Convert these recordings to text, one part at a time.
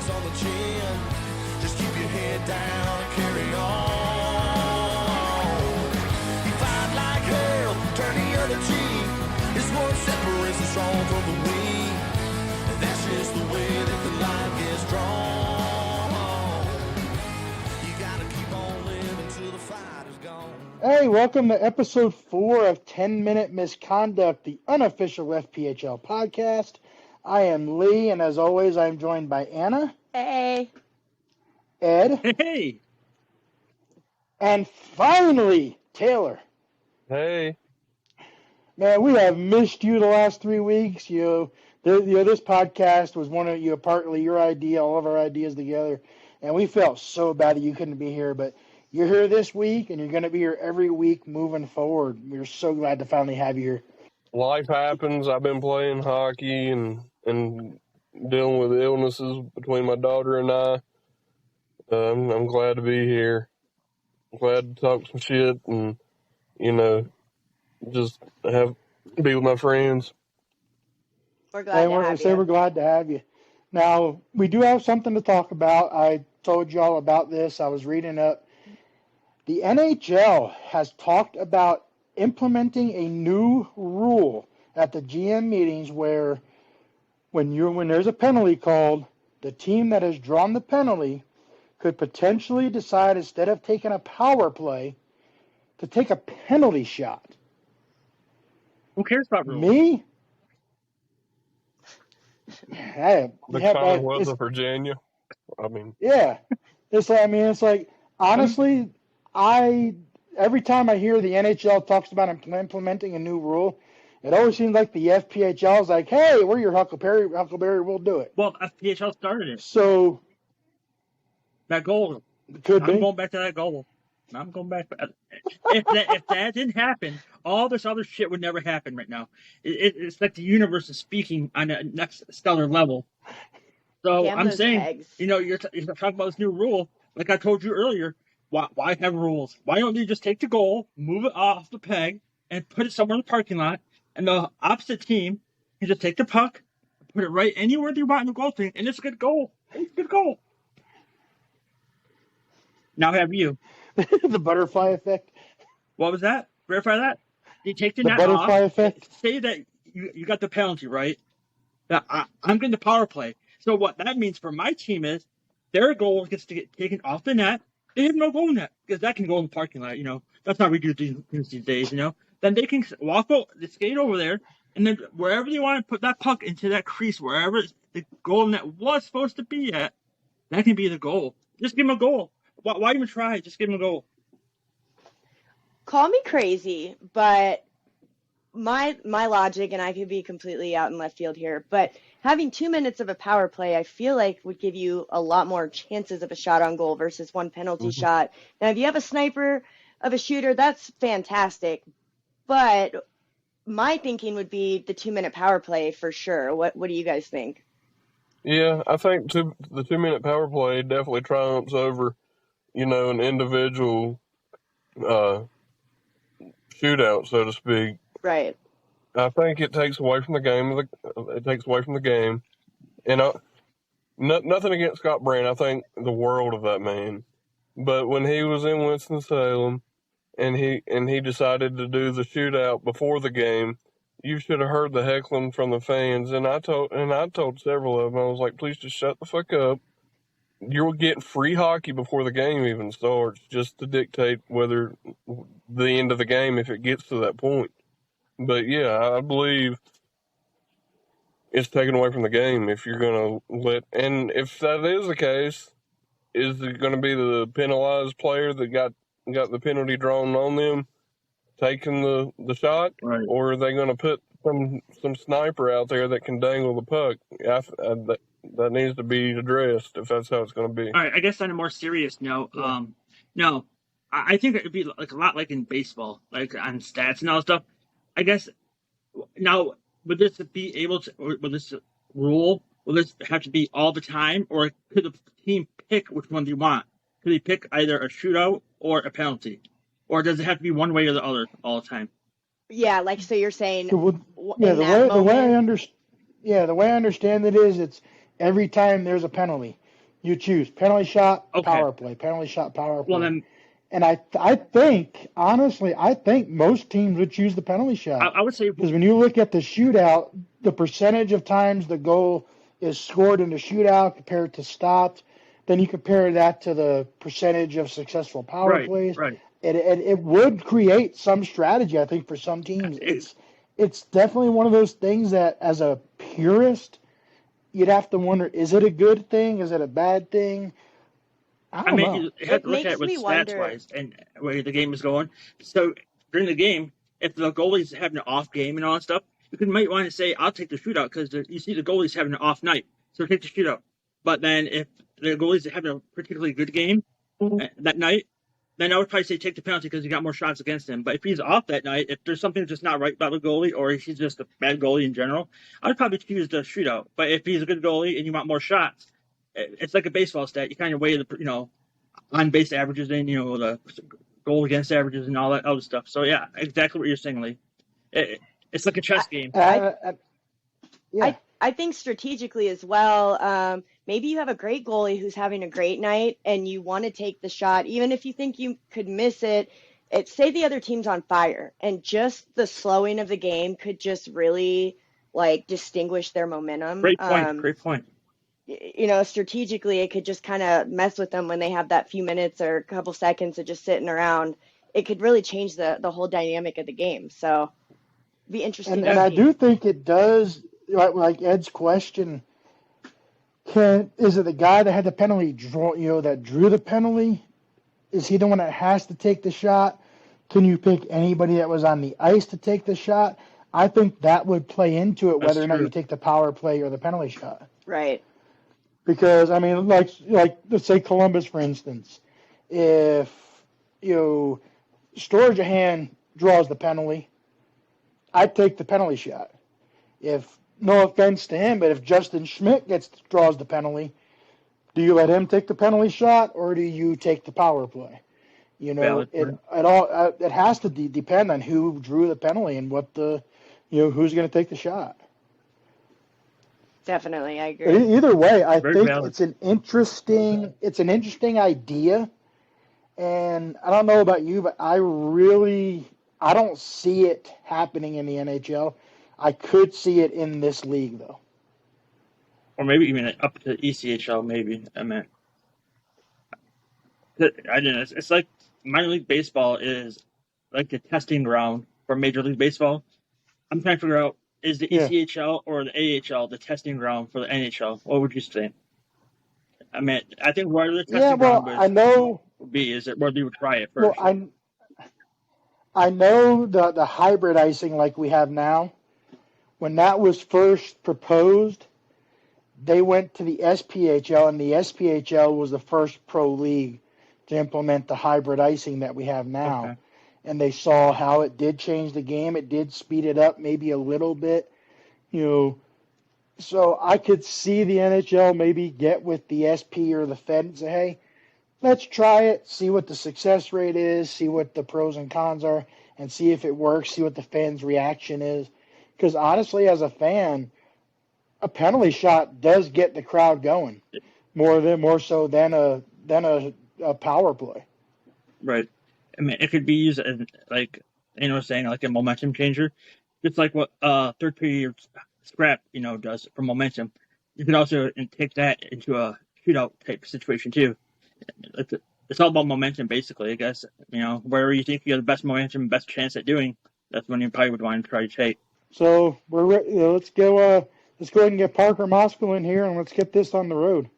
sticks on the chin. Just keep your head down and carry on. You fight like hell, turn the other cheek. It's what separates the strong from the weak. And that's just the way that the line gets drawn. You gotta keep on living till the fight is gone. Hey, welcome to episode 4 of 10-Minute Misconduct, the unofficial FPHL podcast. I am Lee, and as always, I'm joined by Anna. Hey. Ed. Hey. And finally, Taylor. Hey. Man, we have missed you the last 3 weeks. This podcast was partly your idea, all of our ideas together, and we felt so bad that you couldn't be here, but you're here this week, and you're going to be here every week moving forward. We're so glad to finally have you here. Life happens. I've been playing hockey and dealing with illnesses between my daughter and I. I'm glad to be here. I'm glad to talk some shit and, just be with my friends. We're glad to have you. We're glad to have you. Now, we do have something to talk about. I told you all about this. I was reading up. The NHL has talked about implementing a new rule at the GM meetings where when there's a penalty called, the team that has drawn the penalty could potentially decide, instead of taking a power play, to take a penalty shot. Who cares about rules? Me? The Commonwealth of Virginia. Yeah. It's like, honestly, every time I hear the NHL talks about implementing a new rule, it always seems like the FPHL is like, hey, we're your Huckleberry, we'll do it. Well, FPHL started it. So that goal. Could be. I'm going back to that goal. I'm going back. If that didn't happen, all this other shit would never happen right now. It's like the universe is speaking on a next stellar level. So I'm saying, pegs. You're talking about this new rule. Like I told you earlier, why have rules? Why don't you just take the goal, move it off the peg, and put it somewhere in the parking lot, and the opposite team can just take the puck, put it right anywhere they want in the goal thing, and it's a good goal. It's a good goal. Now have you. The butterfly effect. What was that? Verify that. You take the net butterfly off. Effect. Say that you got the penalty, right? That I'm getting the power play. So what that means for my team is their goal gets to get taken off the net. They have no goal net because that can go in the parking lot. That's how we do these days. Then they can they skate over there, and then wherever they want to put that puck into that crease, wherever the goal net was supposed to be at, that can be the goal. Just give them a goal. Why even try? Just give them a goal. Call me crazy, but my logic, and I could be completely out in left field here, but having 2 minutes of a power play, I feel like would give you a lot more chances of a shot on goal versus one penalty shot. Now, if you have a sniper of a shooter, that's fantastic, but my thinking would be the 2-minute power play for sure. What do you guys think? Yeah, I think the 2-minute power play definitely triumphs over, an individual shootout, so to speak. Right. I think it takes away from the game. And nothing against Scott Brand. I think the world of that man. But when he was in Winston-Salem and he decided to do the shootout before the game, you should have heard the heckling from the fans. And I told several of them, I was like, please just shut the fuck up. You're getting free hockey before the game even starts, just to dictate whether the end of the game, if it gets to that point. But yeah, I believe it's taken away from the game if you're going to and if that is the case, is it going to be the penalized player that got the penalty drawn on them taking the shot? Right. Or are they going to put some sniper out there that can dangle the puck? That needs to be addressed if that's how it's going to be. All right, I guess on a more serious note, no, I think it would be like a lot like in baseball, like on stats and all that stuff. I guess now would this rule? Will this have to be all the time, or could the team pick which one they want? Could they pick either a shootout or a penalty, or does it have to be one way or the other all the time? Yeah, so you're saying the way I understand it is it's every time there's a penalty. You choose penalty shot, Okay. power play, penalty shot, power play. Well, then And I think, honestly, most teams would choose the penalty shot. I would say Because when you look at the shootout, the percentage of times the goal is scored in the shootout compared to stopped, then you compare that to the percentage of successful power plays. Right. It would create some strategy, I think, for some teams. It's definitely one of those things that, as a purist, you'd have to wonder, is it a good thing? Is it a bad thing? I don't know. You have to look at makes it with me wonder. stats-wise and where the game is going. So during the game, if the goalie's having an off game and all that stuff, you might want to say, I'll take the shootout because you see the goalie's having an off night, so take the shootout. But then if the goalie's having a particularly good game that night, then I would probably say take the penalty because you got more shots against him. But if he's off that night, if there's something just not right about the goalie or if he's just a bad goalie in general, I would probably choose the shootout. But if he's a good goalie and you want more shots, it's like a baseball stat. You kind of weigh the, on base averages and, the goal against averages and all that other stuff. So, yeah, exactly what you're saying, Lee. It's like a chess game. Yeah. I think strategically as well, maybe you have a great goalie who's having a great night and you want to take the shot, even if you think you could miss it. Say the other team's on fire and just the slowing of the game could just really distinguish their momentum. Great point. Strategically, it could just kind of mess with them when they have that few minutes or a couple seconds of just sitting around. It could really change the whole dynamic of the game. So it'd be interesting. And I do think it does, like Ed's question, is it the guy that had the penalty that drew the penalty? Is he the one that has to take the shot? Can you pick anybody that was on the ice to take the shot? I think that would play into it, whether or not you take the power play or the penalty shot. Right. Because, I mean, like let's say Columbus, for instance. If, Sturgeon draws the penalty, I'd take the penalty shot. If, no offense to him, but if Justin Schmidt draws the penalty, do you let him take the penalty shot or do you take the power play? It has to depend on who drew the penalty and what who's going to take the shot. Definitely, I agree. Either way, I think valid. it's an interesting idea, and I don't know about you, but I don't see it happening in the NHL. I could see it in this league, though. Or maybe even up to ECHL, maybe. I don't know. It's like minor league baseball is like the testing ground for Major League Baseball. I'm trying to figure out, is the ECHL or the AHL the testing ground for the NHL? What would you say? I think where the testing ground would be is whether you would try it first. Well, I know the hybrid icing like we have now, when that was first proposed, they went to the SPHL, and the SPHL was the first pro league to implement the hybrid icing that we have now. Okay. And they saw how it did change the game. It did speed it up maybe a little bit, So I could see the NHL maybe get with the SP or the Fed and say, hey, let's try it, see what the success rate is, see what the pros and cons are, and see if it works, see what the fans' reaction is. Because honestly, as a fan, a penalty shot does get the crowd going more so than a power play. Right. It could be used as like a momentum changer, just like what third period scrap does for momentum. You could also take that into a shootout type situation too. It's all about momentum, basically. I guess wherever you think you have the best momentum, best chance at doing, that's when you probably would want to try to take. So we're ready. Let's go. Let's go ahead and get Parker Moskal in here, and let's get this on the road.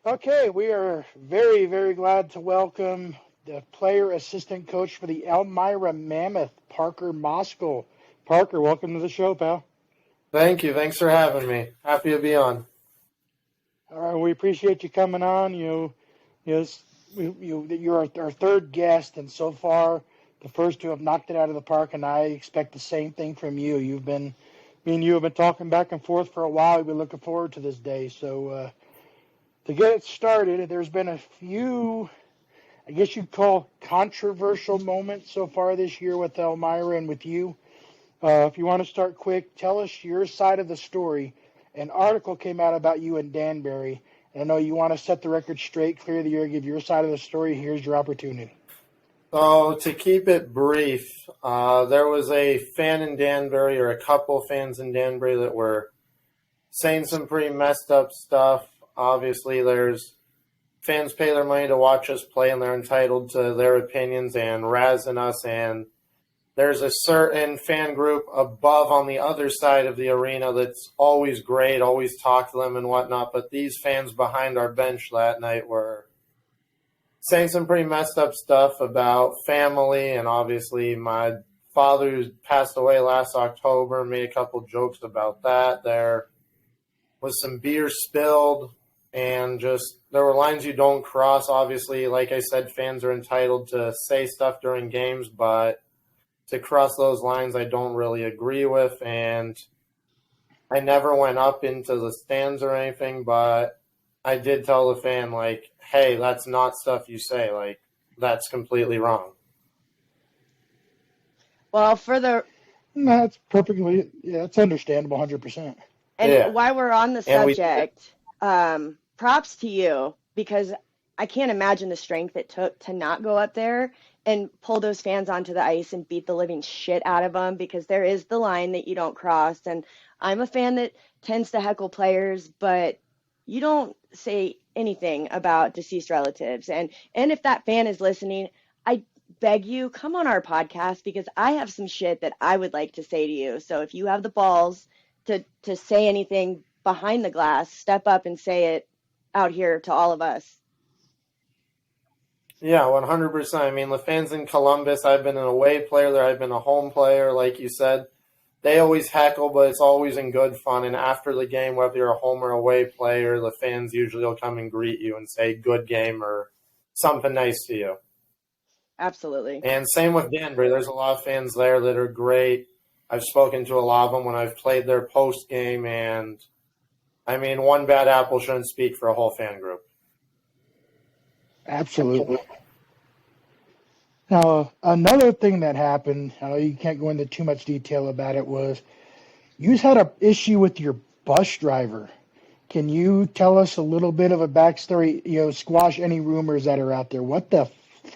Okay, we are very, very glad to welcome the player assistant coach for the Elmira Mammoth, Parker Moskal. Parker, welcome to the show, pal. Thank you. Thanks for having me. Happy to be on. All right, we appreciate you coming on. You're our third guest, and so far the first two have knocked it out of the park, and I expect the same thing from you. Me and you have been talking back and forth for a while. We've been looking forward to this day. So to get it started, there's been a few, I guess you'd call controversial moments so far this year with Elmira and with you. If you want to start quick, tell us your side of the story. An article came out about you in Danbury, I know you want to set the record straight, clear the air, give your side of the story. Here's your opportunity. So to keep it brief, there was a fan in Danbury, or a couple fans in Danbury, that were saying some pretty messed up stuff. Obviously, there's fans pay their money to watch us play, and they're entitled to their opinions and razzing us. And there's a certain fan group above on the other side of the arena that's always great, always talk to them and whatnot. But these fans behind our bench that night were saying some pretty messed up stuff about family. And obviously my father, who passed away last October, made a couple jokes about that. There was some beer spilled, and just there were lines you don't cross. Obviously, like I said, fans are entitled to say stuff during games, but to cross those lines I don't really agree with. And I never went up into the stands or anything, but I did tell the fan, like, hey, that's not stuff you say. Like, that's completely wrong. Well, for the That's perfectly, yeah, it's understandable 100%. and Yeah. while we're on the And we- subject, props to you, because I can't imagine the strength it took to not go up there and pull those fans onto the ice and beat the living shit out of them, because there is the line that you don't cross. And I'm a fan that tends to heckle players, but you don't say anything about deceased relatives. And if that fan is listening, I beg you, come on our podcast, because I have some shit that I would like to say to you. So if you have the balls to say anything behind the glass, step up and say it out here to all of us. Yeah, 100%. I mean, the fans in Columbus, I've been an away player there, I've been a home player, like you said. They always heckle, but it's always in good fun. And after the game, whether you're a home or away player, the fans usually will come and greet you and say good game or something nice to you. Absolutely. And same with Danbury. There's a lot of fans there that are great. I've spoken to a lot of them when I've played their post game, and I mean, one bad apple shouldn't speak for a whole fan group. Absolutely. Now, another thing that happened, you can't go into too much detail about it, was you had an issue with your bus driver. Can you tell us a little bit of a backstory, squash any rumors that are out there? What the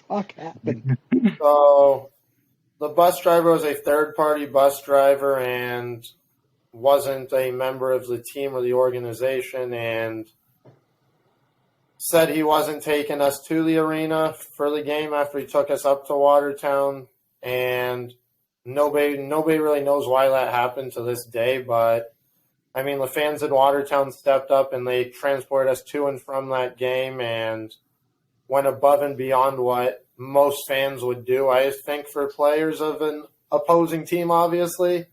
fuck happened? So the bus driver was a third-party bus driver and wasn't a member of the team or the organization, and said he wasn't taking us to the arena for the game after he took us up to Watertown. And nobody really knows why that happened to this day. But, I mean, the fans in Watertown stepped up and they transported us to and from that game and went above and beyond what most fans would do, I think, for players of an opposing team, obviously.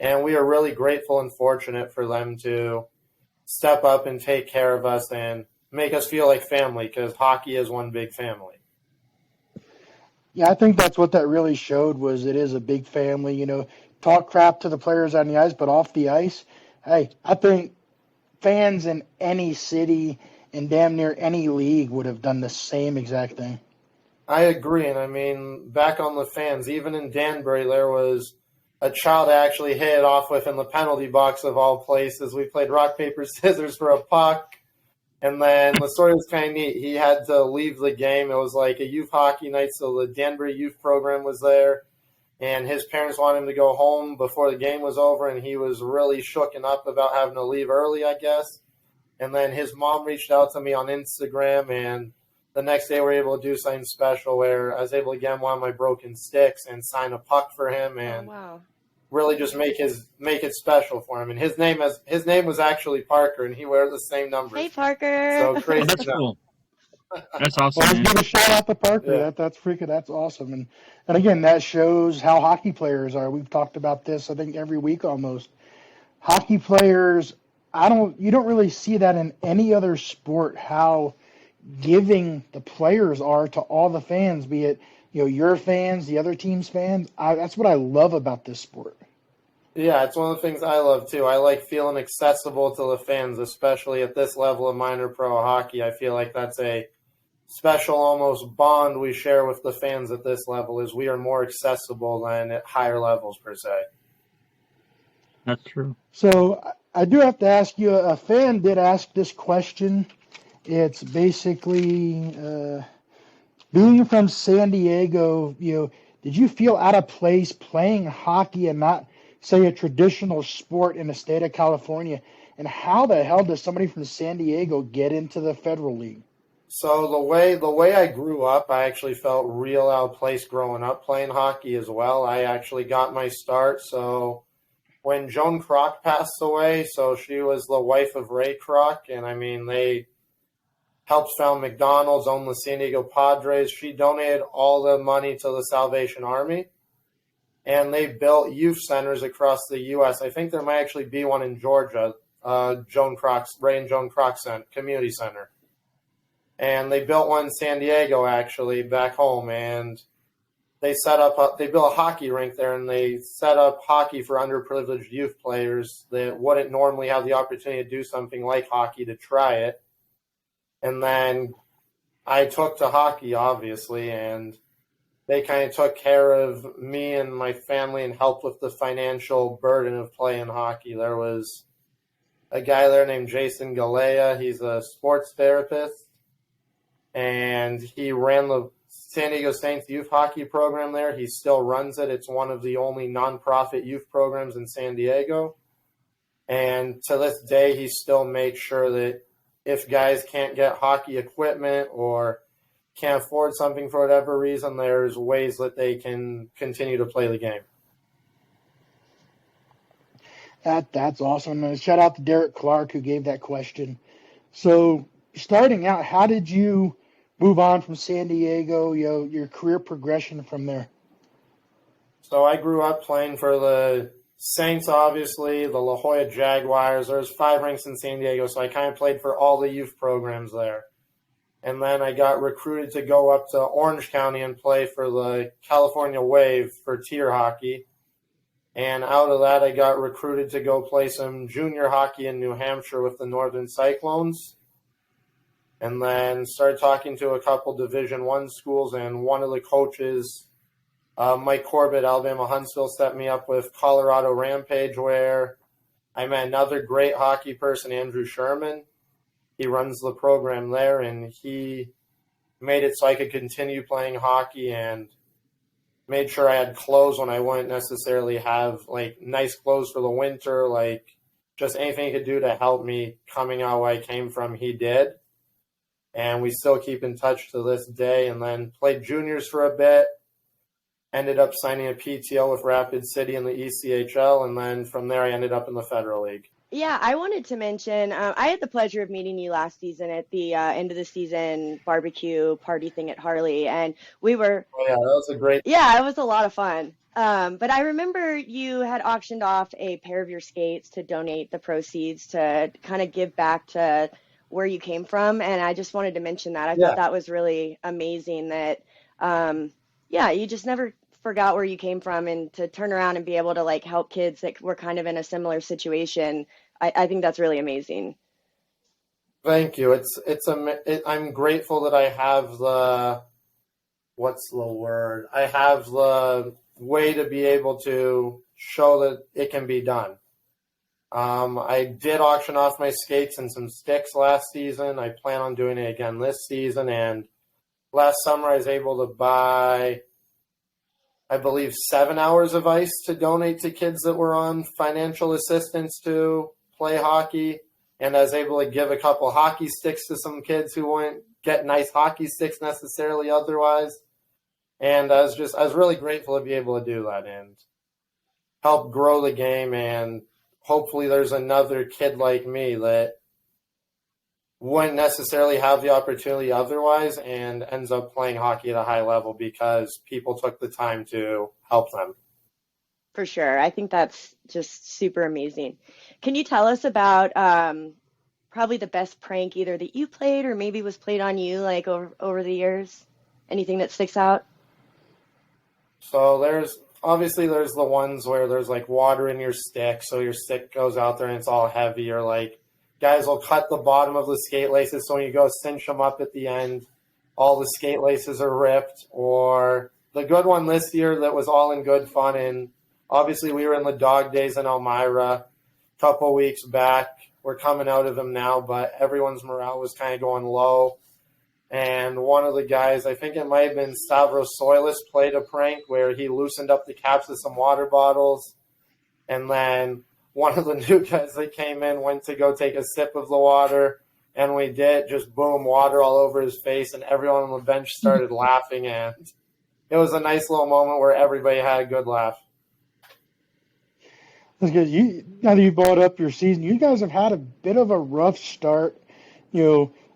And we are really grateful and fortunate for them to step up and take care of us and make us feel like family, because hockey is one big family. Yeah, I think that's what that really showed, was it is a big family. Talk crap to the players on the ice, but off the ice, hey, I think fans in any city and damn near any league would have done the same exact thing. I agree. And I mean, back on the fans, even in Danbury, there was a child I actually hit it off with in the penalty box of all places. We played rock, paper, scissors for a puck. And then the story was kind of neat. He had to leave the game. It was like a youth hockey night, so the Danbury youth program was there. And his parents wanted him to go home before the game was over, and he was really shooken up about having to leave early, I guess. And then his mom reached out to me on Instagram, and the next day we were able to do something special where I was able to get him one of my broken sticks and sign a puck for him, and really just make it special for him. And his name was actually Parker, and he wears the same number. Hey, Parker. So crazy. That's cool. That's awesome. Well, let's Man. give a shout out to Parker. Yeah. That's awesome. And again, that shows how hockey players are. We've talked about this, I think, every week almost. Hockey players, you don't really see that in any other sport, how giving the players are to all the fans, be it your fans, the other team's fans. That's what I love about this sport. Yeah, it's one of the things I love too. I like feeling accessible to the fans, especially at this level of minor pro hockey. I feel like that's a special almost bond we share with the fans at this level, is we are more accessible than at higher levels per se. That's true. So I do have to ask you, a fan did ask this question, It's basically being from San Diego. Did you feel out of place playing hockey and not, say, a traditional sport in the state of California? And how the hell does somebody from San Diego get into the Federal League? So the way I grew up, I actually felt real out of place growing up playing hockey as well. I actually got my start. So when Joan Kroc passed away, so she was the wife of Ray Kroc, and I mean they helped found McDonald's, owned the San Diego Padres. She donated all the money to the Salvation Army, and they built youth centers across the U.S. I think there might actually be one in Georgia, Ray and Joan Kroc Community Center. And they built one in San Diego, actually, back home, and they built a hockey rink there, and they set up hockey for underprivileged youth players that wouldn't normally have the opportunity to do something like hockey to try it. And then I took to hockey, obviously, and they kind of took care of me and my family and helped with the financial burden of playing hockey. There was a guy there named Jason Galea. He's a sports therapist, and he ran the San Diego Saints youth hockey program there. He still runs it. It's one of the only nonprofit youth programs in San Diego. And to this day, he still makes sure that if guys can't get hockey equipment or can't afford something for whatever reason, there's ways that they can continue to play the game. That's awesome. And shout out to Derek Clark who gave that question. So starting out, how did you move on from San Diego, your career progression from there? So I grew up playing for the Saints, obviously, the La Jolla Jaguars. There's 5 rinks in San Diego, so I kind of played for all the youth programs there. And then I got recruited to go up to Orange County and play for the California Wave for tier hockey. And out of that, I got recruited to go play some junior hockey in New Hampshire with the Northern Cyclones. And then started talking to a couple Division I schools, and one of the coaches, Mike Corbett, Alabama Huntsville, set me up with Colorado Rampage, where I met another great hockey person, Andrew Sherman. He runs the program there, and he made it so I could continue playing hockey and made sure I had clothes when I wouldn't necessarily have, like, nice clothes for the winter, like, just anything he could do to help me coming out where I came from, he did. And we still keep in touch to this day, and then played juniors for a bit. Ended up signing a PTO with Rapid City in the ECHL, and then from there I ended up in the Federal League. Yeah, I wanted to mention, I had the pleasure of meeting you last season at the end of the season barbecue party thing at Harley, and we were... Oh, yeah, that was a great... Yeah, it was a lot of fun. But I remember you had auctioned off a pair of your skates to donate the proceeds to kind of give back to where you came from, and I just wanted to mention that. I thought that was really amazing that, you just never forgot where you came from, and to turn around and be able to, like, help kids that were kind of in a similar situation. I think that's really amazing. Thank you. I'm grateful that I have the, what's the word? I have the way to be able to show that it can be done. I did auction off my skates and some sticks last season. I plan on doing it again this season. And last summer I was able to buy, I believe, 7 hours of ice to donate to kids that were on financial assistance to play hockey. And I was able to give a couple hockey sticks to some kids who wouldn't get nice hockey sticks necessarily otherwise. And I was really grateful to be able to do that and help grow the game. And hopefully there's another kid like me that wouldn't necessarily have the opportunity otherwise and ends up playing hockey at a high level because people took the time to help them. For sure. I think that's just super amazing. Can you tell us about probably the best prank either that you played or maybe was played on you, like, over the years? Anything that sticks out? So there's the ones where there's, like, water in your stick, so your stick goes out there and it's all heavy, or, like, guys will cut the bottom of the skate laces, so when you go cinch them up at the end, all the skate laces are ripped. Or the good one this year that was all in good fun, and obviously we were in the dog days in Elmira. couple weeks back. We're coming out of them now, but everyone's morale was kind of going low. And one of the guys, I think it might have been Stavros Soilis, played a prank where he loosened up the caps of some water bottles. And then one of the new guys that came in went to go take a sip of the water. And we did, just boom, water all over his face. And everyone on the bench started laughing. And it was a nice little moment where everybody had a good laugh. That's good. Now that you brought up your season, you guys have had a bit of a rough start.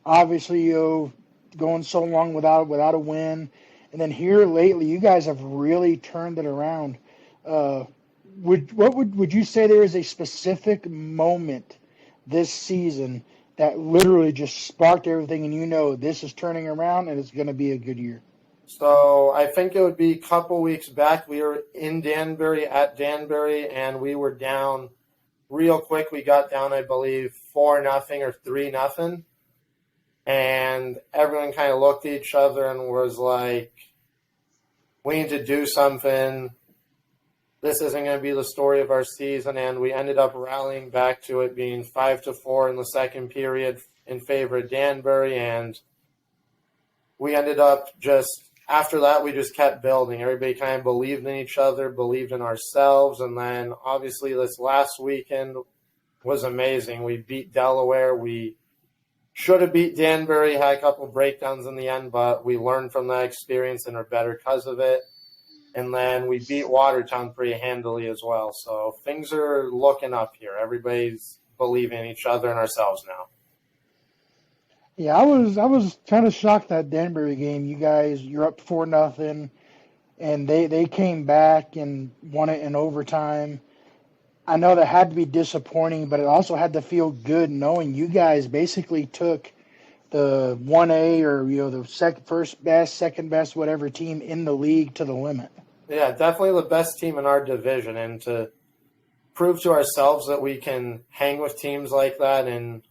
Obviously, going so long without a win, and then here lately, you guys have really turned it around. Would you say there is a specific moment this season that literally just sparked everything, and this is turning around and it's going to be a good year? So I think it would be a couple weeks back. We were in Danbury at Danbury, and we were down real quick. We got down, I believe, 4-0 or 3-0. And everyone kind of looked at each other and was like, we need to do something. This isn't going to be the story of our season. And we ended up rallying back to it being 5-4 in the second period in favor of Danbury. And we ended up after that, we just kept building. Everybody kind of believed in each other, believed in ourselves. And then obviously this last weekend was amazing. We beat Delaware. We should have beat Danbury, had a couple breakdowns in the end, but we learned from that experience and are better because of it. And then we beat Watertown pretty handily as well. So things are looking up here. Everybody's believing in each other and ourselves now. Yeah, I was kind of shocked that Danbury game. You're up 4-0, and they came back and won it in overtime. I know that had to be disappointing, but it also had to feel good knowing you guys basically took the 1A or the first best, second best, whatever team in the league to the limit. Yeah, definitely the best team in our division, and to prove to ourselves that we can hang with teams like that and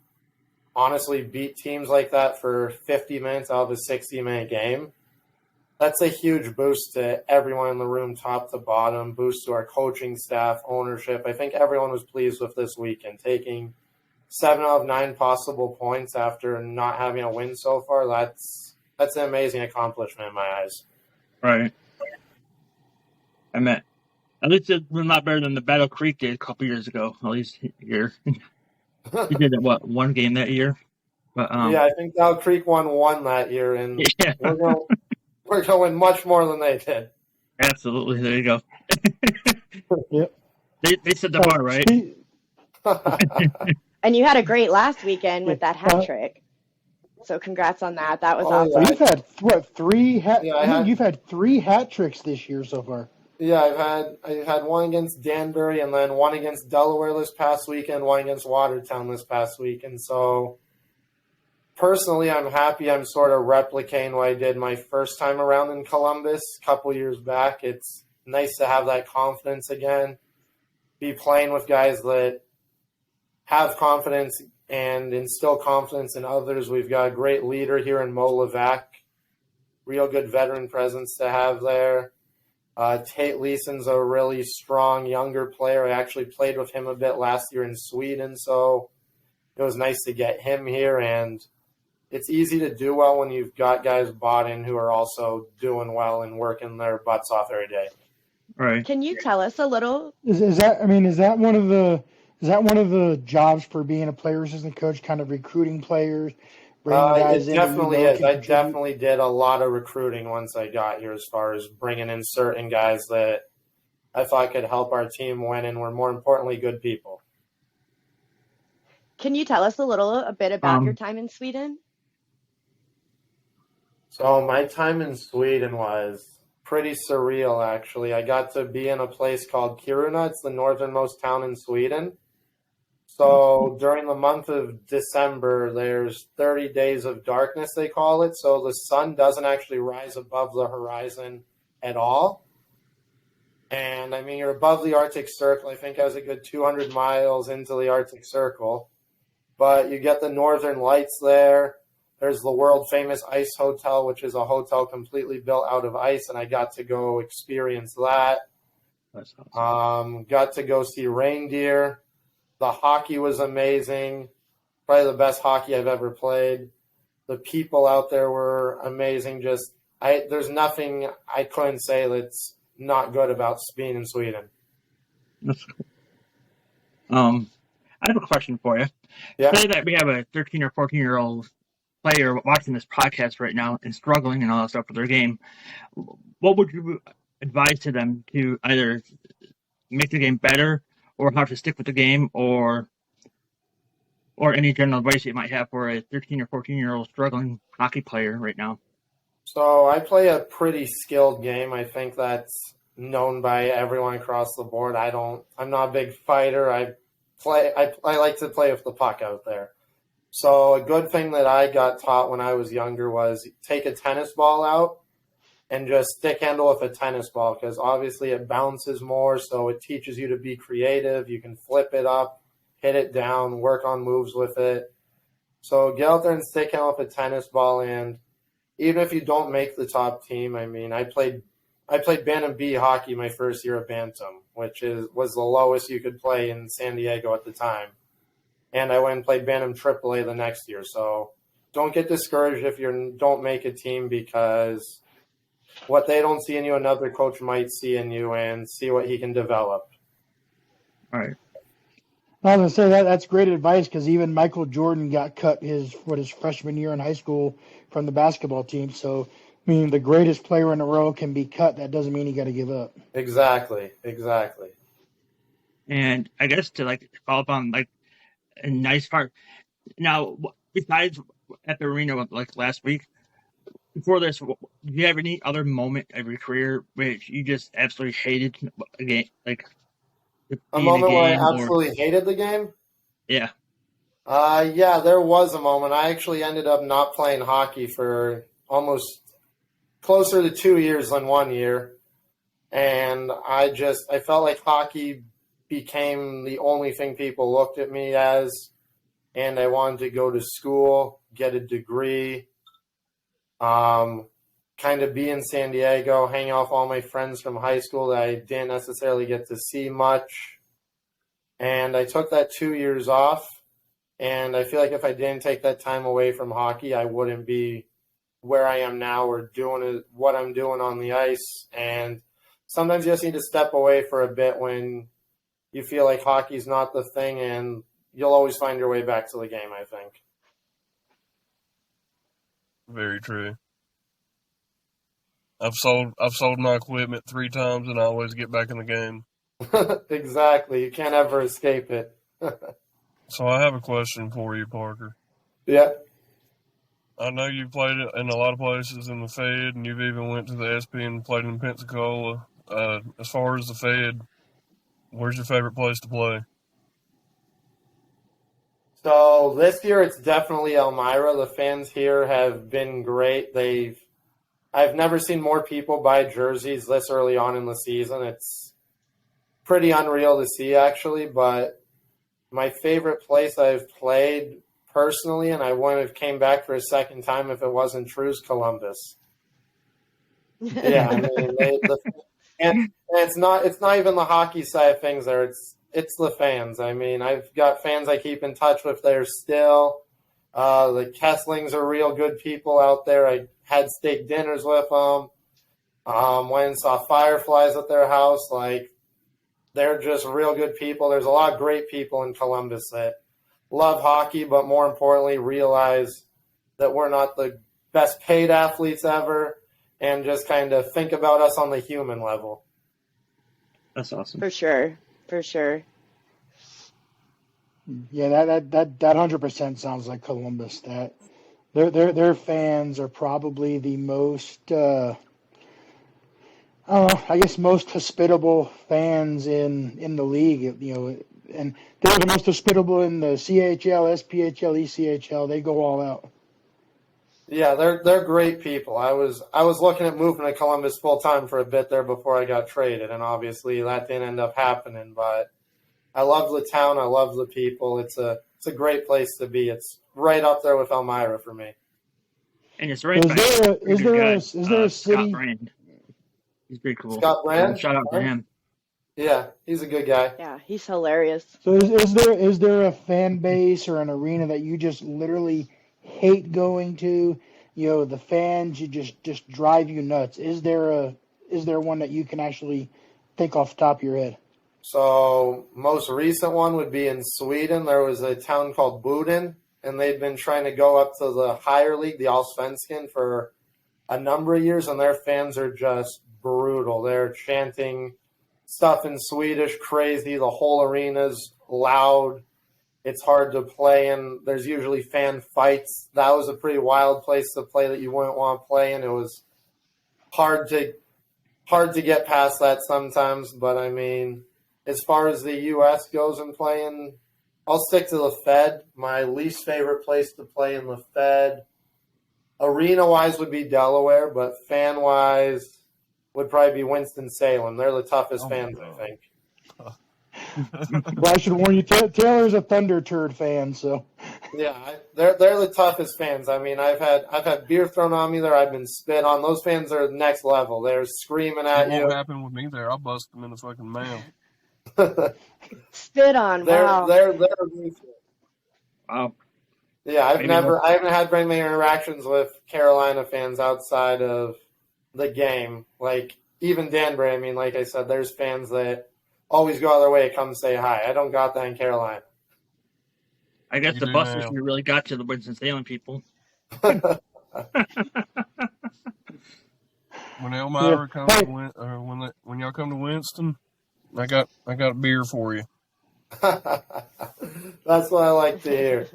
honestly beat teams like that for 50 minutes out of a 60-minute game. That's a huge boost to everyone in the room, top to bottom, boost to our coaching staff, ownership. I think everyone was pleased with this weekend. Taking 7 out of 9 possible points after not having a win so far, that's an amazing accomplishment in my eyes. Right. I mean, at least it's not better than the Battle Creek did a couple years ago, at least here. You did it, one game that year? But, yeah, I think Battle Creek won 1 that year, and yeah. We're going much more than they did. Absolutely. There you go. Yep. They set the bar, right? And you had a great last weekend with that hat trick. So congrats on that. That was awesome. So you've had what, 3 hat? Yeah, you've had 3 hat tricks this year so far. Yeah, I've had one against Danbury, and then one against Delaware this past weekend, one against Watertown this past week, and so personally, I'm happy I'm sort of replicating what I did my first time around in Columbus a couple years back. It's nice to have that confidence again, be playing with guys that have confidence and instill confidence in others. We've got a great leader here in Mo Levac, real good veteran presence to have there. Tate Leeson's a really strong younger player. I actually played with him a bit last year in Sweden, so it was nice to get him here, and it's easy to do well when you've got guys bought in who are also doing well and working their butts off every day. Right. Can you tell us a little? Is that one of the jobs for being a player assistant coach, kind of recruiting players, bringing guys in? It definitely is. I definitely did a lot of recruiting once I got here, as far as bringing in certain guys that I thought could help our team win and were more importantly good people. Can you tell us a bit about your time in Sweden? So my time in Sweden was pretty surreal, actually. I got to be in a place called Kiruna. It's the northernmost town in Sweden. So during the month of December, there's 30 days of darkness, they call it. So the sun doesn't actually rise above the horizon at all. And, I mean, you're above the Arctic Circle. I think I was a good 200 miles into the Arctic Circle. But you get the northern lights there. There's the world-famous Ice Hotel, which is a hotel completely built out of ice, and I got to go experience that. That's awesome. Got to go see reindeer. The hockey was amazing. Probably the best hockey I've ever played. The people out there were amazing. There's nothing I couldn't say that's not good about being in Sweden. That's cool. I have a question for you. Yeah. Say that we have a 13 or 14-year-old player watching this podcast right now and struggling and all that stuff with their game. What would you advise to them to either make the game better or how to stick with the game, or any general advice you might have for a 13 or 14-year-old struggling hockey player right now? So I play a pretty skilled game. I think that's known by everyone across the board. I'm not a big fighter. I like to play with the puck out there. So a good thing that I got taught when I was younger was take a tennis ball out and just stick handle with a tennis ball, because obviously it bounces more, so it teaches you to be creative. You can flip it up, hit it down, work on moves with it. So get out there and stick handle with a tennis ball, and even if you don't make the top team, I mean, I played Bantam B hockey my first year at Bantam, which was the lowest you could play in San Diego at the time. And I went and played Bantam AAA the next year. So don't get discouraged if you don't make a team, because what they don't see in you, another coach might see in you and see what he can develop. All right. I was going to say that's great advice, because even Michael Jordan got cut his freshman year in high school from the basketball team. So, I mean, the greatest player in the world can be cut. That doesn't mean you got to give up. Exactly. And I guess to follow up on a nice part. Now, besides at the arena last week, before this, do you have any other moment of your career which you just absolutely hated a game, A moment where I absolutely hated the game? Yeah. Yeah, there was a moment. I actually ended up not playing hockey for almost closer to 2 years than 1 year. And I felt like hockey became the only thing people looked at me as. And I wanted to go to school, get a degree, kind of be in San Diego, hang out with all my friends from high school that I didn't necessarily get to see much. And I took that 2 years off. And I feel like if I didn't take that time away from hockey, I wouldn't be where I am now or doing what I'm doing on the ice. And sometimes you just need to step away for a bit when you feel like hockey's not the thing, and you'll always find your way back to the game, I think. Very true. I've sold my equipment 3 times, and I always get back in the game. Exactly. You can't ever escape it. So I have a question for you, Parker. Yeah. I know you've played it in a lot of places in the Fed, and you've even went to the SP and played in Pensacola. As far as the Fed, where's your favorite place to play? So this year it's definitely Elmira. The fans here have been great. I've never seen more people buy jerseys this early on in the season. It's pretty unreal to see, actually, but my favorite place I've played personally, and I wouldn't have came back for a second time if it wasn't true, is Columbus. Yeah, I mean, and it's not even the hockey side of things there. It's the fans. I mean, I've got fans I keep in touch with there still. The Kesslings are real good people out there. I had steak dinners with them. Went and saw Fireflies at their house. They're just real good people. There's a lot of great people in Columbus that love hockey, but more importantly, realize that we're not the best paid athletes ever, and just kind of think about us on the human level. That's awesome. For sure. Yeah, that 100% sounds like Columbus. That their fans are probably the most I guess most hospitable fans in the league, and they're the most hospitable in the CHL, SPHL, ECHL. They go all out. Yeah, they're great people. I was looking at moving to Columbus full time for a bit there before I got traded, and obviously that didn't end up happening. But I love the town. I love the people. It's a great place to be. It's right up there with Elmira for me. And it's right. Is there a city? Scott Brand. He's pretty cool. Scott Brand? Shout out to him. Yeah, he's a good guy. Yeah, he's hilarious. So is there a fan base or an arena that you just literally hate going to? You know, the fans you just drive you nuts. Is there one that you can actually think off the top of your head? So most recent one would be in Sweden. There was a town called Boden, and they'd been trying to go up to the higher league, the Allsvenskan, for a number of years, and their fans are just brutal. They're chanting stuff in Swedish, crazy. The whole arena's loud. It's hard to play in. There's usually fan fights. That was a pretty wild place to play that you wouldn't want to play in. It was hard to get past that sometimes, but I mean, as far as the U.S. goes and playing, I'll stick to the Fed. My least favorite place to play in the Fed, arena-wise, would be Delaware, but fan-wise would probably be Winston-Salem. They're the toughest fans, I think. Well, I should warn you, Taylor's a Thunder Turd fan, so. Yeah, they're the toughest fans. I mean, I've had beer thrown on me there. I've been spit on. Those fans are next level. They're screaming at you. What happened with me there? I'll bust them in the fucking mouth. Spit on. Wow. They're Wow. Yeah, I haven't had very many interactions with Carolina fans outside of the game. Like, even Danbury, I mean, like I said, there's fans that always go out of their way to come say hi. I don't got that in Carolina. I guess You the do bus now. issue really got to the Winston-Salem people. When Elmira Yeah. comes Hey. to when y'all come to Winston, I got a beer for you. That's what I like to hear.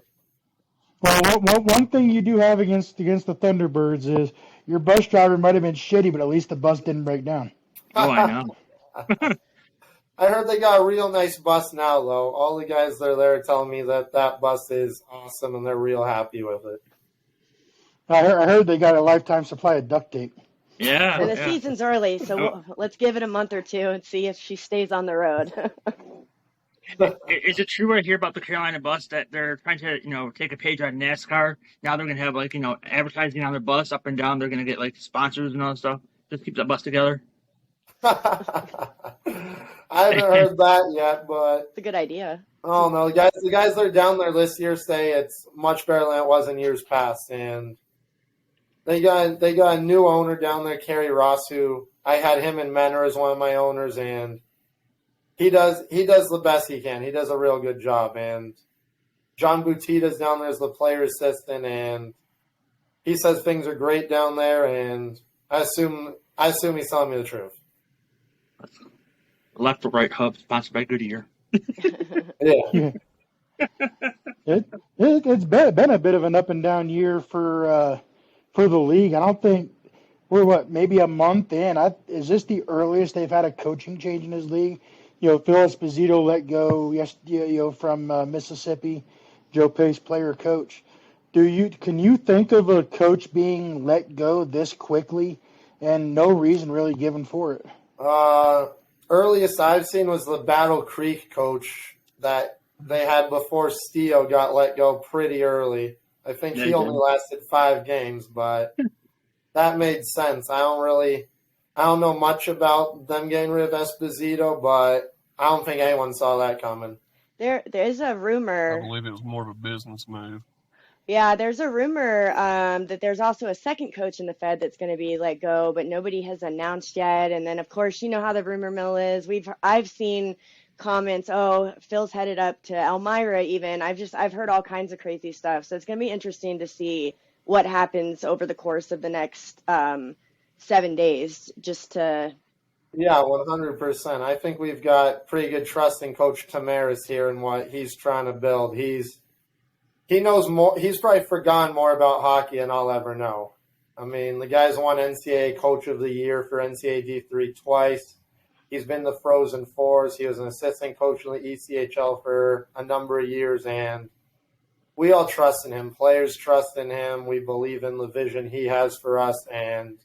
Well, one thing you do have against the Thunderbirds is your bus driver might have been shitty, but at least the bus didn't break down. Oh, I know. I heard they got a real nice bus now, though. All the guys that are there are telling me that bus is awesome, and they're real happy with it. I heard they got a lifetime supply of duct tape. Yeah. And the yeah. season's early, so let's give it a month or two and see if she stays on the road. Is it true I hear about the Carolina bus that they're trying to, take a page on NASCAR? Now they're going to have, advertising on their bus up and down. They're going to get, sponsors and all that stuff. Just keep that bus together. I haven't heard that yet, but It's a good idea. oh no, the guys that are down there this year say it's much better than it was in years past, and they got a new owner down there, Kerry Ross, who I had him in Menor as one of my owners, and he does the best he can. He does a real good job, and John Boutita's down there as the player assistant, and he says things are great down there, and I assume he's telling me the truth. Left or right hub, sponsored by Goodyear. Yeah. It's been a bit of an up and down year for the league. I don't think we're maybe a month in. Is this the earliest they've had a coaching change in this league? Phil Esposito let go from Mississippi. Joe Pace, player coach. Can you think of a coach being let go this quickly and no reason really given for it? Earliest I've seen was the Battle Creek coach that they had before Steo got let go pretty early. I think he only lasted 5 games, but that made sense. I don't know much about them getting rid of Esposito, but I don't think anyone saw that coming. There's a rumor. I believe it was more of a business move. Yeah, there's a rumor that there's also a second coach in the Fed that's going to be let go, but nobody has announced yet. And then, of course, you know how the rumor mill is. I've seen comments, oh, Phil's headed up to Elmira even. I've heard all kinds of crazy stuff. So it's going to be interesting to see what happens over the course of the next 7 days Yeah, 100%. I think we've got pretty good trust in Coach Tamaris here and what he's trying to build. He knows more. He's probably forgotten more about hockey than I'll ever know. I mean, the guy's won NCAA Coach of the Year for NCAA D3 twice. He's been the Frozen Fours. He was an assistant coach in the ECHL for a number of years, and we all trust in him. Players trust in him. We believe in the vision he has for us, and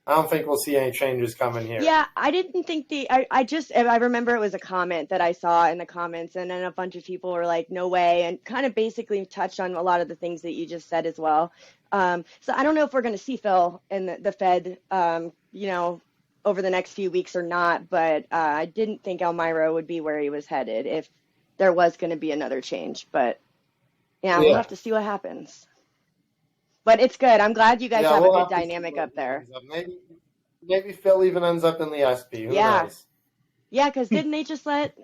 I don't think we'll see any changes coming here. Yeah, I didn't think I remember it was a comment that I saw in the comments, and then a bunch of people were like, no way, and kind of basically touched on a lot of the things that you just said as well. So I don't know if we're going to see Phil in the Fed, over the next few weeks or not, but I didn't think Elmira would be where he was headed if there was going to be another change. But yeah, we'll have to see what happens. But it's good. I'm glad you guys have a good dynamic up there. Maybe Phil even ends up in the SP. Who knows? Yeah, because didn't they just let,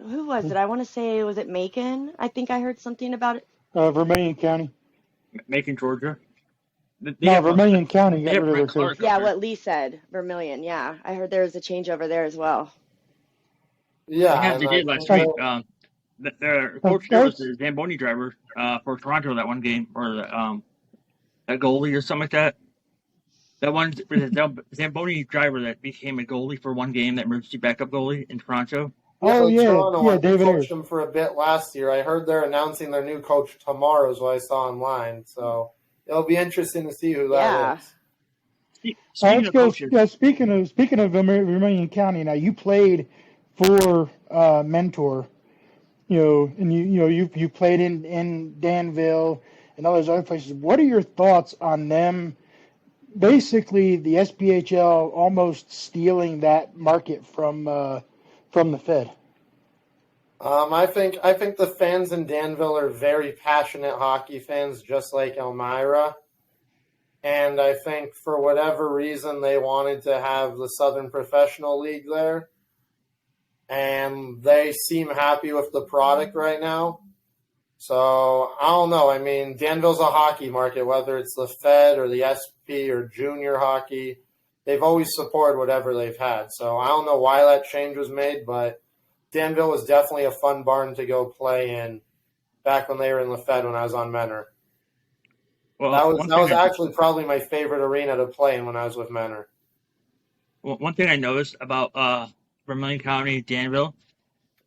who was it? I want to say, was it Macon? I think I heard something about it. Vermilion County. Macon, Georgia. Vermilion County got rid of their coach. Yeah, what Lee said, Vermilion. Yeah, I heard there was a change over there as well. Yeah, they did last week. Their coach there was the Zamboni driver for Toronto that one game, or that goalie or something like that. That one Zamboni driver that became a goalie for one game, that emergency backup goalie in Toronto. Toronto, David coached him for a bit last year. I heard they're announcing their new coach tomorrow, is what I saw online. So it'll be interesting to see who that is. Speaking of Vermilion County, now you played for Mentor, and you played in Danville and all those other places. What are your thoughts on them? Basically, the SPHL almost stealing that market from the Fed. I think the fans in Danville are very passionate hockey fans, just like Elmira. And I think for whatever reason they wanted to have the Southern Professional League there. And they seem happy with the product right now. So, I don't know. I mean, Danville's a hockey market, whether it's the Fed or the SP or junior hockey. They've always supported whatever they've had. So, I don't know why that change was made, but Danville was definitely a fun barn to go play in back when they were in the Fed when I was on Menor. Well, that was actually probably my favorite arena to play in when I was with Menor. Well, one thing I noticed about Vermilion County, Danville,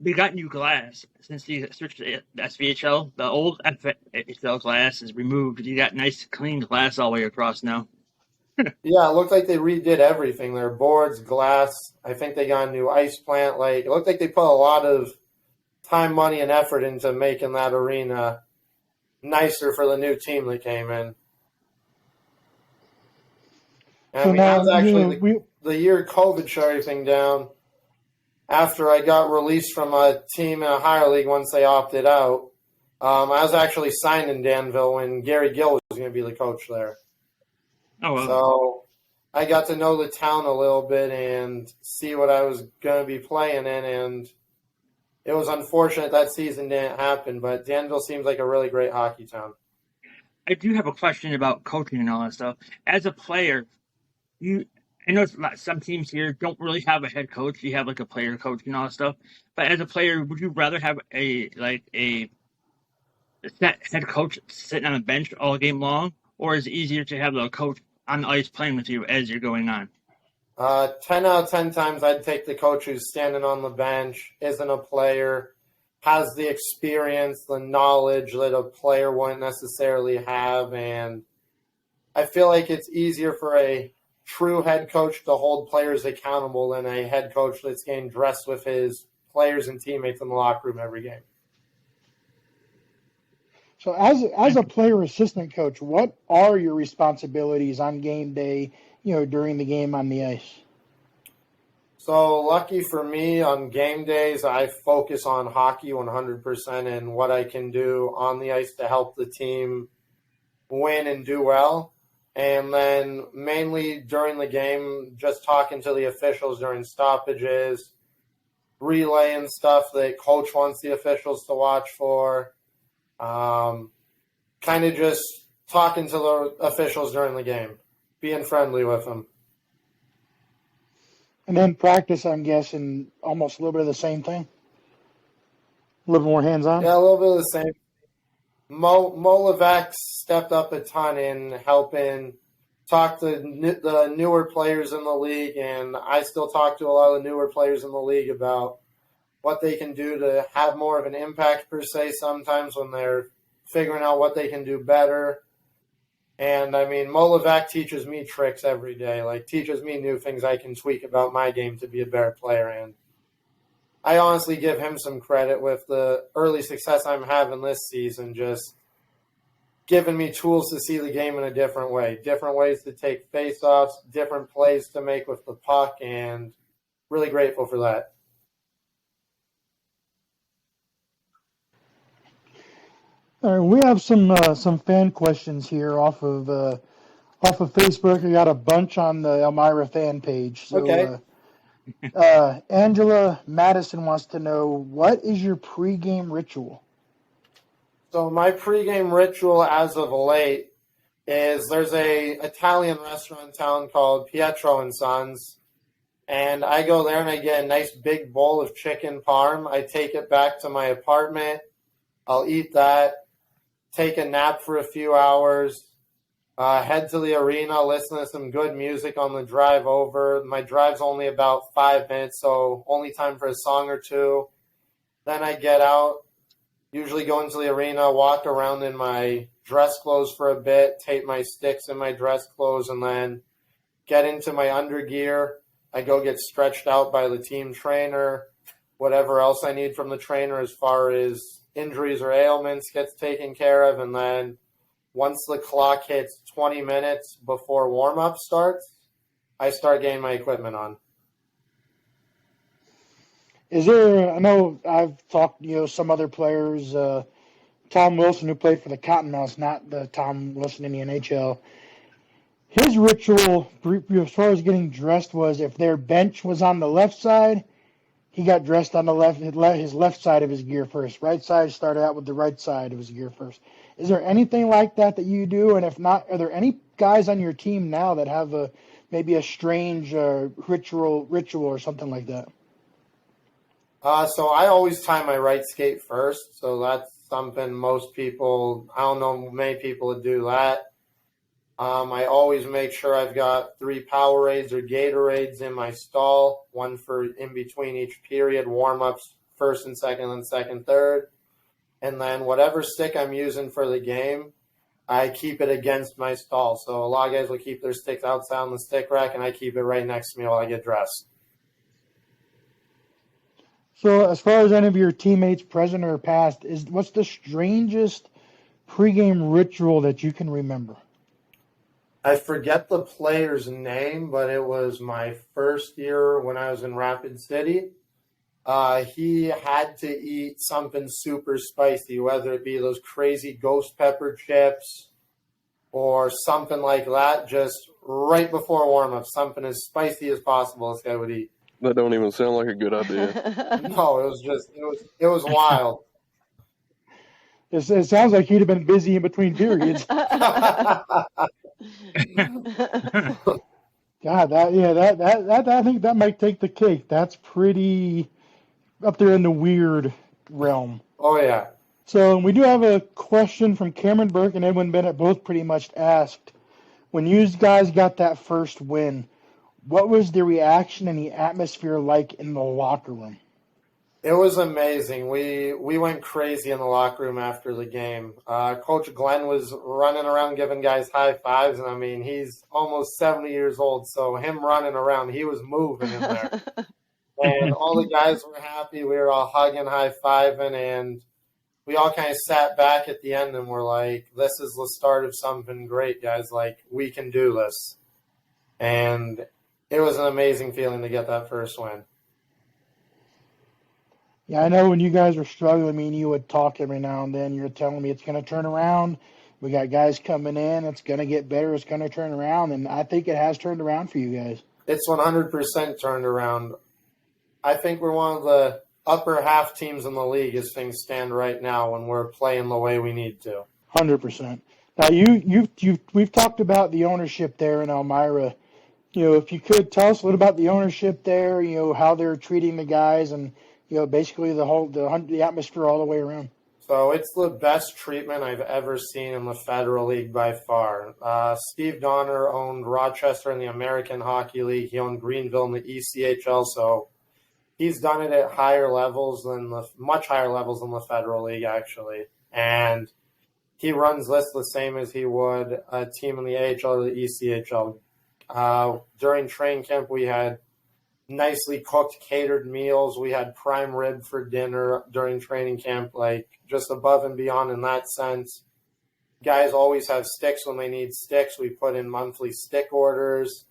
they got new glass since they switched to the SVHL. The old SVHL glass is removed. You got nice, clean glass all the way across now. Yeah, it looked like they redid everything. Their boards, glass. I think they got a new ice plant. It looked like they put a lot of time, money, and effort into making that arena nicer for the new team that came in. And that was actually the year COVID shut everything down. After I got released from a team in a higher league once they opted out, I was actually signed in Danville when Gary Gill was going to be the coach there. Oh, wow. So I got to know the town a little bit and see what I was going to be playing in, and it was unfortunate that season didn't happen, but Danville seems like a really great hockey town. I do have a question about coaching and all that stuff. As a player, I know some teams here don't really have a head coach. You have a player coach and all that stuff. But as a player, would you rather have a head coach sitting on a bench all game long, or is it easier to have the coach on the ice playing with you as you're going on? 10 out of 10 times I'd take the coach who's standing on the bench, isn't a player, has the experience, the knowledge that a player wouldn't necessarily have. And I feel like it's easier for a true head coach to hold players accountable than a head coach that's getting dressed with his players and teammates in the locker room every game. So as a player assistant coach, what are your responsibilities on game day, during the game on the ice? So lucky for me, on game days, I focus on hockey 100% and what I can do on the ice to help the team win and do well. And then mainly during the game, just talking to the officials during stoppages, relaying stuff that coach wants the officials to watch for, kind of just talking to the officials during the game, being friendly with them. And then practice, I'm guessing, almost a little bit of the same thing? A little more hands-on? Yeah, a little bit of the same. Mo Levesque stepped up a ton in helping talk to the newer players in the league, and I still talk to a lot of the newer players in the league about what they can do to have more of an impact per se sometimes when they're figuring out what they can do better. And, I mean, Mo Levesque teaches me tricks every day, teaches me new things I can tweak about my game to be a better player. And I honestly give him some credit with the early success I'm having this season, just given me tools to see the game in a different way, different ways to take face-offs, different plays to make with the puck, and really grateful for that. All right, we have some fan questions here off of Facebook. I got a bunch on the Elmira fan page. So, Okay. Angela Madison wants to know, what is your pregame ritual? So my pregame ritual as of late is there's a Italian restaurant in town called Pietro and Sons, and I go there and I get a nice big bowl of chicken parm. I take it back to my apartment. I'll eat that, take a nap for a few hours, head to the arena, listen to some good music on the drive over. My drive's only about 5 minutes, so only time for a song or two. Then I get out, usually go into the arena, walk around in my dress clothes for a bit, tape my sticks in my dress clothes, and then get into my undergear. I go get stretched out by the team trainer. Whatever else I need from the trainer as far as injuries or ailments gets taken care of. And then once the clock hits 20 minutes before warm-up starts, I start getting my equipment on. Is there, I know I've talked, some other players, Tom Wilson, who played for the Cottonmouths, not the Tom Wilson in the NHL. His ritual, as far as getting dressed, was if their bench was on the left side, he got dressed on his left side of his gear first. Right side started out with the right side of his gear first. Is there anything like that you do? And if not, are there any guys on your team now that have maybe a strange ritual or something like that? So I always tie my right skate first. So that's something most people, I don't know many people that do that. I always make sure I've got 3 Powerades or Gatorades in my stall, one for in between each period, warm-ups first and second, and second, third. And then whatever stick I'm using for the game, I keep it against my stall. So a lot of guys will keep their sticks outside on the stick rack, and I keep it right next to me while I get dressed. So as far as any of your teammates, present or past, what's the strangest pregame ritual that you can remember? I forget the player's name, but it was my first year when I was in Rapid City. He had to eat something super spicy, whether it be those crazy ghost pepper chips or something like that, just right before warm-up, something as spicy as possible this guy would eat. That don't even sound like a good idea. No, it was wild. It sounds like he'd have been busy in between periods. God, that I think that might take the cake. That's pretty up there in the weird realm. Oh yeah. So we do have a question from Cameron Burke and Edwin Bennett, both pretty much asked, when you guys got that first win, what was the reaction and the atmosphere like in the locker room? It was amazing. We went crazy in the locker room after the game. Coach Glenn was running around giving guys high fives, and I mean, he's almost 70 years old, so him running around, he was moving in there. And all the guys were happy. We were all hugging, high fiving, and we all kind of sat back at the end and were like, this is the start of something great, guys. Like, we can do this. And it was an amazing feeling to get that first win. Yeah, I know when you guys were struggling, me and you would talk every now and then. You're telling me it's going to turn around. We got guys coming in. It's going to get better. It's going to turn around. And I think it has turned around for you guys. It's 100% turned around. I think we're one of the upper half teams in the league as things stand right now when we're playing the way we need to. 100%. Now, we've talked about the ownership there in Elmira. If you could tell us a little about the ownership there, how they're treating the guys and, basically the atmosphere all the way around. So it's the best treatment I've ever seen in the Federal League by far. Steve Donner owned Rochester in the American Hockey League. He owned Greenville in the ECHL. So he's done it at much higher levels than the Federal League, actually. And he runs this the same as he would a team in the AHL or the ECHL. During training camp, we had nicely cooked, catered meals. We had prime rib for dinner during training camp, like just above and beyond in that sense. Guys always have sticks when they need sticks. We put in monthly stick orders.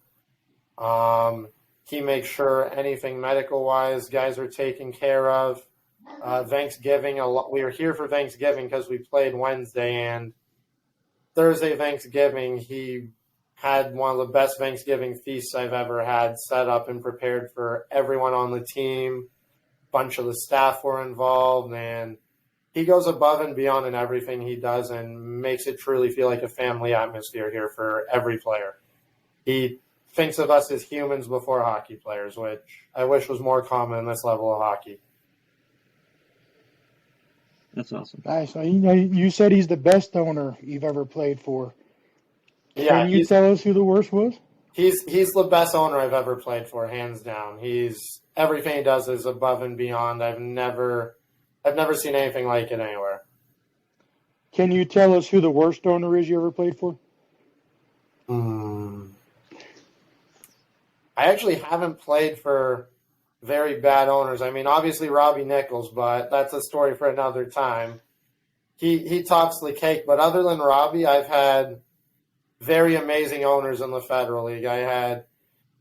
He makes sure anything medical-wise, guys are taken care of. Thanksgiving, we were here for Thanksgiving because we played Wednesday, and Thursday Thanksgiving, he had one of the best Thanksgiving feasts I've ever had set up and prepared for everyone on the team. A bunch of the staff were involved, and he goes above and beyond in everything he does and makes it truly feel like a family atmosphere here for every player. He thinks of us as humans before hockey players, which I wish was more common in this level of hockey. That's awesome. Nice. So, you said he's the best owner you've ever played for. Yeah, Can you tell us who the worst was? He's the best owner I've ever played for, hands down. Everything he does is above and beyond. I've never seen anything like it anywhere. Can you tell us who the worst owner is you ever played for? I actually haven't played for very bad owners. I mean, obviously Robbie Nichols, but that's a story for another time. He tops the cake, but other than Robbie, I've had very amazing owners in the Federal League. I had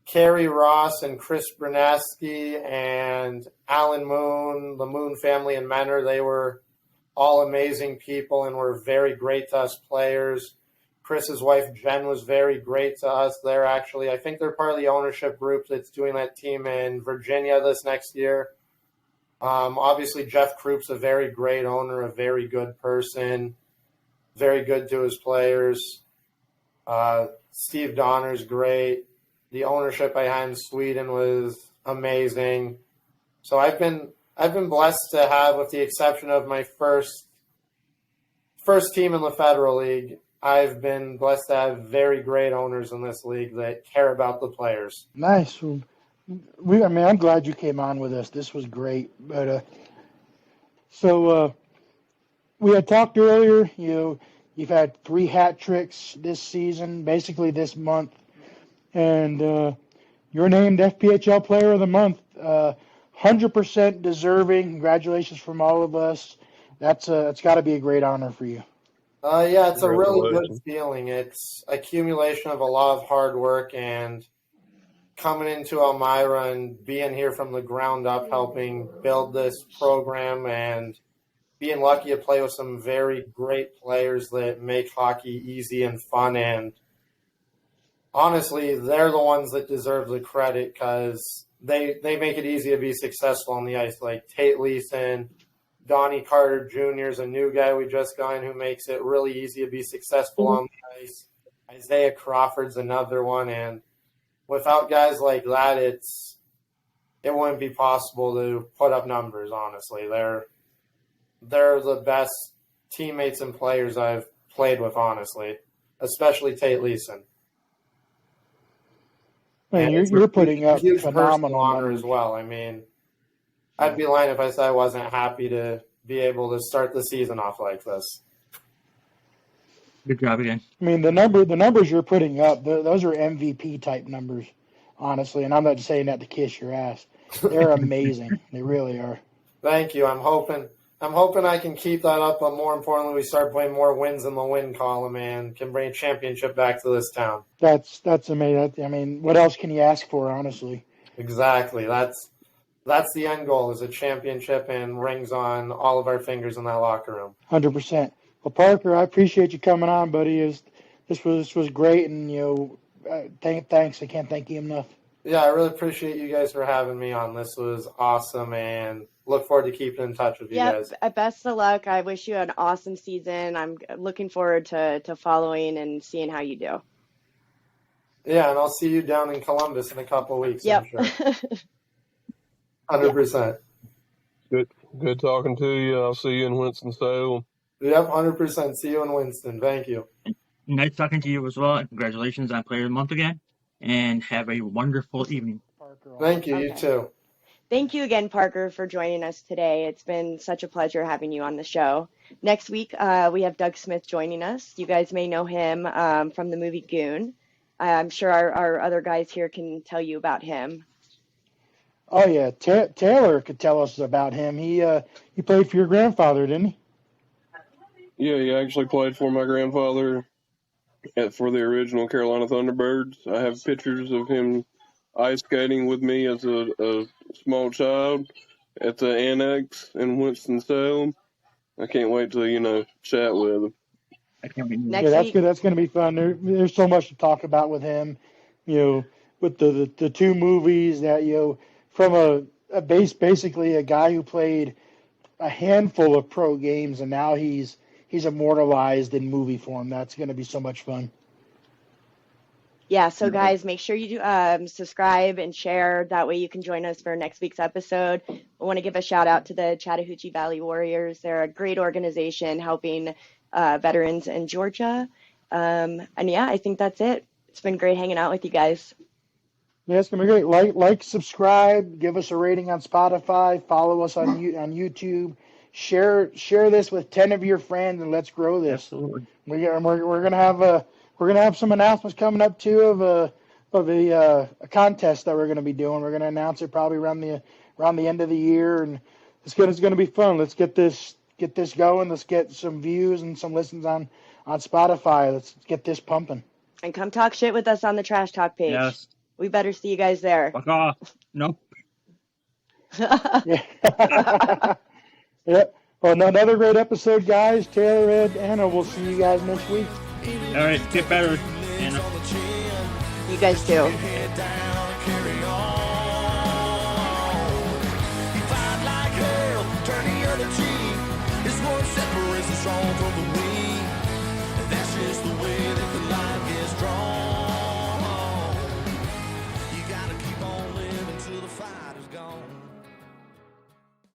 Kerry Ross and Chris Bruneski and Alan Moon, the Moon family and Menor. They were all amazing people and were very great to us players. Chris's wife, Jen, was very great to us. I think they're part of the ownership group that's doing that team in Virginia this next year. Obviously, Jeff Kroop's a very great owner, a very good person, very good to his players. Steve Donner's great. The ownership I had in Sweden was amazing. So I've been blessed to have, with the exception of my first team in the Federal League, I've been blessed to have very great owners in this league that care about the players. Nice. I'm glad you came on with us. This was great. But we had talked earlier. You've had 3 hat tricks this season, basically this month, and you're named FPHL Player of the Month. 100% deserving. Congratulations from all of us. It's got to be a great honor for you. Yeah, it's a really good feeling. It's accumulation of a lot of hard work, and coming into Elmira and being here from the ground up, helping build this program, and being lucky to play with some very great players that make hockey easy and fun. And honestly, they're the ones that deserve the credit because they make it easy to be successful on the ice, like Tate Leeson. Donnie Carter Jr. is a new guy we just got in who makes it really easy to be successful on the ice. Isaiah Crawford's another one, and without guys like that, it wouldn't be possible to put up numbers, honestly. They're the best teammates and players I've played with, honestly, especially Tate Leeson. Man, you're putting up huge phenomenal honor numbers as well. I mean, I'd be lying if I said I wasn't happy to be able to start the season off like this. Good job again. I mean, the numbers you're putting up, those are MVP type numbers, honestly. And I'm not saying that to kiss your ass. They're amazing. They really are. Thank you. I'm hoping I can keep that up, but more importantly, we start playing more wins in the win column and can bring a championship back to this town. That's amazing. I mean, what else can you ask for, honestly? Exactly. That's the end goal, is a championship and rings on all of our fingers in that locker room. 100%. Well, Parker, I appreciate you coming on, buddy. This was great, and thanks. I can't thank you enough. Yeah, I really appreciate you guys for having me on. This was awesome, and look forward to keeping in touch with you guys. Best of luck. I wish you an awesome season. I'm looking forward to following and seeing how you do. Yeah, and I'll see you down in Columbus in a couple of weeks, Yep. I'm sure. 100%. Good talking to you. I'll see you in Winston-Salem. Yep, 100%. See you in Winston. Thank you. Nice talking to you as well. And congratulations on Player of the Month again. And have a wonderful evening. Thank you. You too. Thank you again, Parker, for joining us today. It's been such a pleasure having you on the show. Next week, we have Doug Smith joining us. You guys may know him from the movie Goon. I'm sure our other guys here can tell you about him. Oh yeah, Taylor could tell us about him. He played for your grandfather, didn't he? Yeah, he actually played for my grandfather for the original Carolina Thunderbirds. I have pictures of him ice skating with me as a small child at the Annex in Winston-Salem. I can't wait to, chat with him. I can't wait. Next Yeah, that's week. good. That's going to be fun. There's so much to talk about with him. With the two movies that from basically a guy who played a handful of pro games and now he's immortalized in movie form. That's going to be so much fun. Yeah, so guys, make sure you subscribe and share. That way you can join us for next week's episode. I want to give a shout out to the Chattahoochee Valley Warriors. They're a great organization helping veterans in Georgia. And yeah, I think that's it. It's been great hanging out with you guys. Yeah, it's going to be great. Like, subscribe, give us a rating on Spotify, follow us on YouTube, share this with 10 of your friends, and let's grow this. Absolutely. We're gonna have some announcements coming up too of a contest that we're gonna be doing. We're gonna announce it probably around the end of the year, and it's gonna be fun. Let's get this going. Let's get some views and some listens on Spotify. Let's get this pumping. And come talk shit with us on the Trash Talk page. Yes. We better see you guys there. Fuck off. No. Yeah. Yep. Well, another great episode, guys. Taylor, Ed, Anna. We'll see you guys next week. All right, get better, Anna. You guys too. Head down, carry